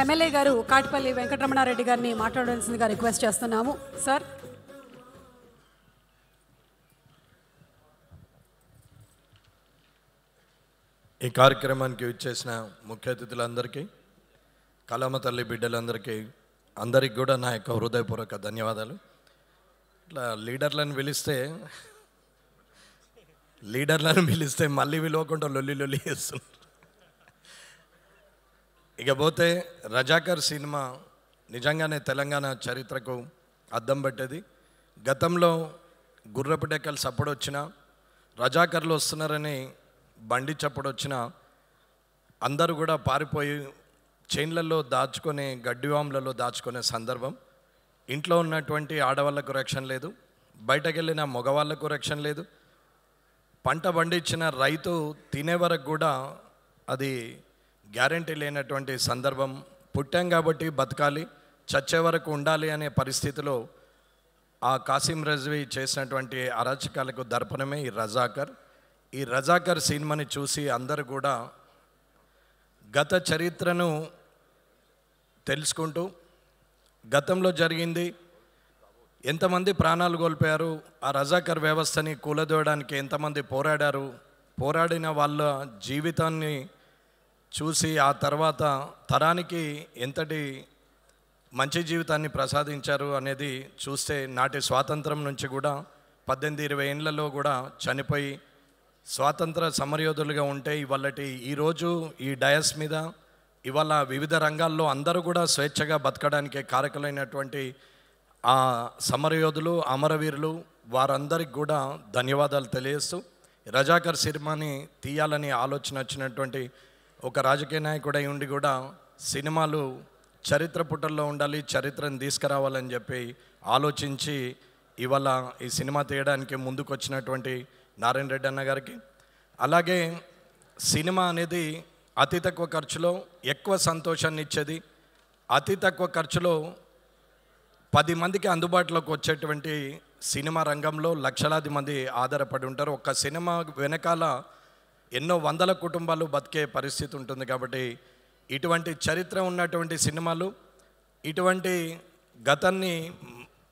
MLA గారు కాటిపల్లి వెంకటరమణారెడ్డి గారిని మాట్లాడాల్సిందిగా రిక్వెస్ట్ చేస్తున్నాము. సార్, ఈ కార్యక్రమానికి విచ్చేసిన ముఖ్య అతిథులందరికీ, కళామ తల్లి బిడ్డలందరికీ, అందరికి కూడా నా యొక్క హృదయపూర్వక ధన్యవాదాలు. ఇట్లా లీడర్లను పిలిస్తే మళ్ళీ విలువకుండా లొల్లి చేస్తున్నారు. ఇకపోతే రజాకర్ సినిమా నిజంగానే తెలంగాణ చరిత్రకు అద్దం పట్టేది. గతంలో గుర్రపు డెక్కలు సప్పుడు వచ్చినా, రజాకర్లు వస్తున్నారని బండి చప్పుడు వచ్చినా అందరూ కూడా పారిపోయి చైన్లలో దాచుకొని గడ్డివాములలో దాచుకునే సందర్భం. ఇంట్లో ఉన్నటువంటి ఆడవాళ్లకు రక్షణ లేదు, బయటకు వెళ్ళిన మగవాళ్లకు రక్షణ లేదు. పంట పండించిన రైతు తినే వరకు కూడా అది గ్యారంటీ లేనటువంటి సందర్భం. పుట్టాం కాబట్టి బతకాలి, చచ్చే వరకు ఉండాలి అనే పరిస్థితిలో ఆ కాసిం రజ్వీ చేసినటువంటి అరాచకాలకు దర్పణమే ఈ రజాకర్. ఈ రజాకర్ సినిమాని చూసి అందరూ కూడా గత చరిత్రను తెలుసుకుంటూ, గతంలో జరిగింది, ఎంతమంది ప్రాణాలు కోల్పోయారు, ఆ రజాకర్ వ్యవస్థని కూలదోయడానికి ఎంతమంది పోరాడిన వాళ్ళ జీవితాన్ని చూసి ఆ తర్వాత తరానికి ఎంతటి మంచి జీవితాన్ని ప్రసాదించారు అనేది చూస్తే, నాటి స్వాతంత్రం నుంచి కూడా 18-20 ఏళ్లలో కూడా చనిపోయి స్వాతంత్ర సమరయోధులుగా ఉంటే ఈరోజు ఈ డయస్ మీద ఇవాళ వివిధ రంగాల్లో అందరూ కూడా స్వేచ్ఛగా బతకడానికి కారకులైనటువంటి ఆ సమరయోధులు, అమరవీరులు, వారందరికి కూడా ధన్యవాదాలు తెలియజేస్తూ, రజాకర్ సినిమాని తీయాలని ఆలోచన వచ్చినటువంటి ఒక రాజకీయ నాయకుడై ఉండి కూడా సినిమాలు చరిత్ర పుటల్లో ఉండాలి, చరిత్రను తీసుకురావాలని చెప్పి ఆలోచించి ఇవాళ ఈ సినిమా తీయడానికి ముందుకు వచ్చినటువంటి నారాయణ రెడ్డి అన్న గారికి, అలాగే సినిమా అనేది అతి తక్కువ ఖర్చులో ఎక్కువ సంతోషాన్ని ఇచ్చేది, అతి తక్కువ ఖర్చులో 10 మందికి అందుబాటులోకి వచ్చేటువంటి సినిమా రంగంలో లక్షలాది మంది ఆధారపడి ఉంటారు. ఒక్క సినిమా వెనకాల ఎన్నో వందల కుటుంబాలు బతికే పరిస్థితి ఉంటుంది. కాబట్టి ఇటువంటి చరిత్ర ఉన్నటువంటి సినిమాలు, ఇటువంటి గతాన్ని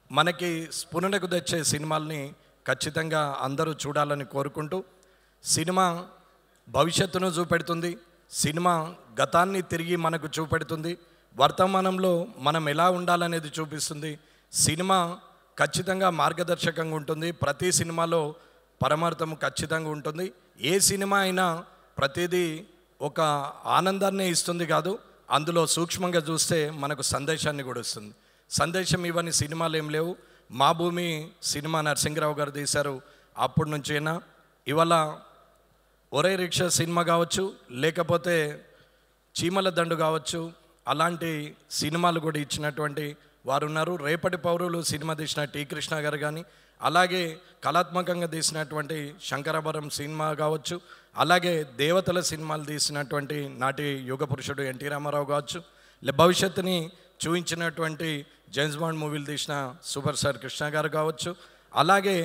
మనకి స్ఫురణకు తెచ్చే సినిమాల్ని ఖచ్చితంగా అందరూ చూడాలని కోరుకుంటూ, సినిమా భవిష్యత్తును చూపెడుతుంది, సినిమా గతాన్ని తిరిగి మనకు చూపెడుతుంది, వర్తమానంలో మనం ఎలా ఉండాలనేది చూపిస్తుంది. సినిమా ఖచ్చితంగా మార్గదర్శకంగా ఉంటుంది. ప్రతి సినిమాలో పరమార్థం ఖచ్చితంగా ఉంటుంది. ఏ సినిమా అయినా ప్రతిదీ ఒక ఆనందాన్ని ఇస్తుంది కాదు, అందులో సూక్ష్మంగా చూస్తే మనకు సందేశాన్ని కూడా ఇస్తుంది. సందేశం ఇవన్నీ సినిమాలు ఏం లేవు. మా భూమి సినిమా నరసింహరావు గారు తీశారు, అప్పటి నుంచైనా ఇవాళ ఒరే రిక్షా సినిమా కావచ్చు, లేకపోతే చీమల దండు కావచ్చు, అలాంటి సినిమాలు కూడా ఇచ్చినటువంటి వారు ఉన్నారు. రేపటి పౌరులు సినిమా తీసిన టి కృష్ణ గారు కానీ, అలాగే కళాత్మకంగా తీసినటువంటి శంకరాభరణం సినిమా కావచ్చు, అలాగే దేవతల సినిమాలు తీసినటువంటి నాటి యుగ పురుషుడు ఎన్టీ రామారావు కావచ్చు, భవిష్యత్తుని చూపించినటువంటి జేమ్స్ బాండ్ మూవీలు తీసిన సూపర్ స్టార్ కృష్ణ గారు కావచ్చు, అలాగే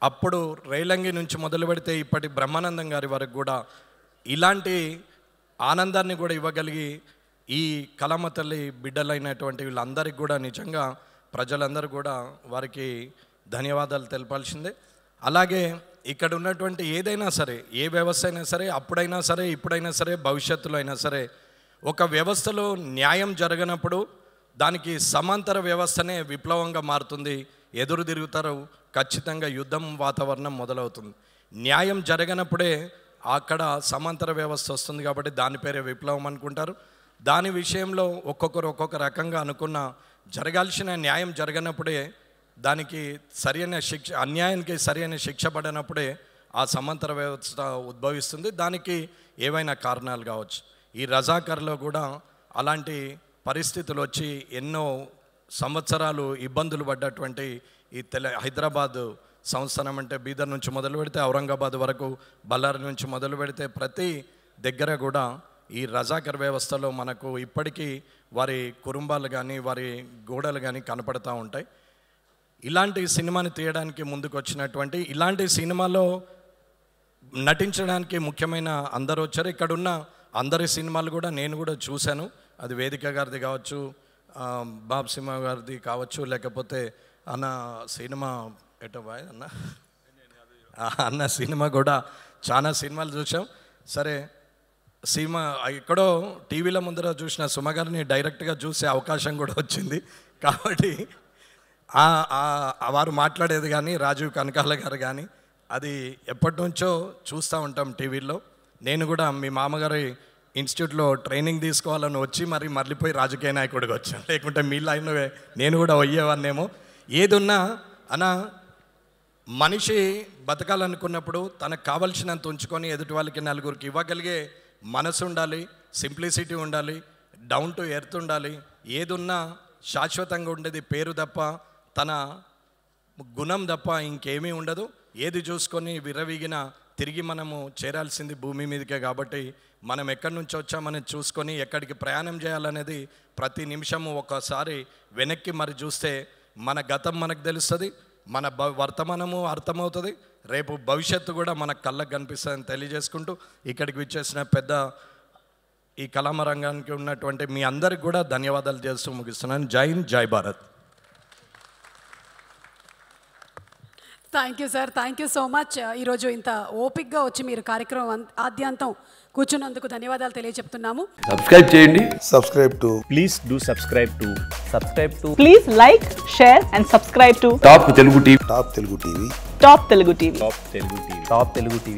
అప్పుడు రేలంగి నుంచి మొదలు పెడితే ఇప్పటి బ్రహ్మానందం గారి వరకు కూడా ఇలాంటి ఆనందాన్ని కూడా ఇవ్వగలిగి ఈ కళామ తల్లి బిడ్డలైనటువంటి వీళ్ళందరికీ కూడా నిజంగా ప్రజలందరూ కూడా వారికి ధన్యవాదాలు తెలపాల్సిందే. అలాగే ఇక్కడ ఉన్నటువంటి ఏదైనా సరే, ఏ వ్యవస్థ అయినా సరే, అప్పుడైనా సరే, ఇప్పుడైనా సరే, భవిష్యత్తులో అయినా సరే, ఒక వ్యవస్థలో న్యాయం జరగనప్పుడు దానికి సమాంతర వ్యవస్థనే విప్లవంగా మారుతుంది. ఎదురు తిరుగుతారు, ఖచ్చితంగా యుద్ధం వాతావరణం మొదలవుతుంది. న్యాయం జరగనప్పుడే అక్కడ సమాంతర వ్యవస్థ వస్తుంది. కాబట్టి దాని పేరే విప్లవం అనుకుంటారు. దాని విషయంలో ఒక్కొక్కరు ఒక్కొక్క రకంగా అనుకున్న, జరగాల్సిన న్యాయం జరగనప్పుడే, దానికి సరైన శిక్ష, అన్యాయానికి సరైన శిక్ష పడినప్పుడే ఆ సమాంతర వ్యవస్థ ఉద్భవిస్తుంది. దానికి ఏవైనా కారణాలు కావచ్చు. ఈ రజాకర్లో కూడా అలాంటి పరిస్థితులు వచ్చి ఎన్నో సంవత్సరాలు ఇబ్బందులు పడ్డటువంటి ఈ హైదరాబాద్ సంస్థానం అంటే బీదర్ నుంచి మొదలు పెడితే ఔరంగాబాద్ వరకు, బళ్ళారి నుంచి మొదలు పెడితే ప్రతి దగ్గర కూడా ఈ రజాకర్ వ్యవస్థలో మనకు ఇప్పటికీ వారి కుటుంబాలు కానీ, వారి గోడలు కానీ కనపడతా ఉంటాయి. ఇలాంటి సినిమాని తీయడానికి ముందుకు వచ్చినటువంటి, ఇలాంటి సినిమాలో నటించడానికి ముఖ్యమైన అందరూ వచ్చారు. ఇక్కడున్న అందరి సినిమాలు కూడా నేను కూడా చూశాను. అది వేదిక గారిది కావచ్చు, బాబ్ సింహ గారిది కావచ్చు, లేకపోతే అన్న సినిమా ఎటో బాయ్ అన్న సినిమా కూడా చాలా సినిమాలు చూసాం. సరే సినిమా ఎక్కడో టీవీల ముందర చూసిన సుమ గారిని డైరెక్ట్గా చూసే అవకాశం కూడా వచ్చింది. కాబట్టి వారు మాట్లాడేది కానీ రాజీవ్ కనకాల గారు కానీ అది ఎప్పటి నుంచో చూస్తూ ఉంటాం టీవీలో. నేను కూడా మీ మామగారి ఇన్స్టిట్యూట్లో ట్రైనింగ్ తీసుకోవాలని వచ్చి మరి మళ్ళీపోయి రాజకీయ నాయకుడికి వచ్చాను. లేకుంటే మీ లైన్లో నేను కూడా అయ్యేవాన్నేమో. ఏదున్నా అన్న మనిషి బతకాలనుకున్నప్పుడు తనకు కావలసినంత ఉంచుకొని ఎదుటి వాళ్ళకి నలుగురికి ఇవ్వగలిగే మనసు ఉండాలి, సింప్లిసిటీ ఉండాలి, డౌన్ టు ఎర్త్ ఉండాలి. ఏదున్నా శాశ్వతంగా ఉండేది పేరు తప్ప తన గుణం తప్ప ఇంకేమీ ఉండదు. ఏది చూసుకొని విర్రవీగిన తిరిగి మనము చేరాల్సింది భూమి మీదకే. కాబట్టి మనం ఎక్కడి నుంచి వచ్చామని చూసుకొని ఎక్కడికి ప్రయాణం చేయాలనేది ప్రతి నిమిషము ఒకసారి వెనక్కి మరి చూస్తే మన గతం మనకు తెలుస్తుంది, మన వర్తమానము అర్థమవుతుంది, రేపు భవిష్యత్తు కూడా మన కళ్ళకు కనిపిస్తుందని తెలియజేసుకుంటూ ఇక్కడికి విచ్చేసిన పెద్ద ఈ కళామ రంగానికి ఉన్నటువంటి మీ అందరికి కూడా ధన్యవాదాలు చేస్తూ ముగిస్తున్నాను. జై హింద్, జై Bharat. Thank you sir, thank you so much. ఈరోజు ఇంత ఓపిక్గా వచ్చి మీరు కార్యక్రమం ఆద్యంతం కూర్చున్నందుకు ధన్యవాదాలు తెలియజెప్తున్నాము. సబ్స్క్రైబ్ చేయండి. Please do subscribe to Please like, share and subscribe to top Telugu TV. Top Telugu TV. Top Telugu TV.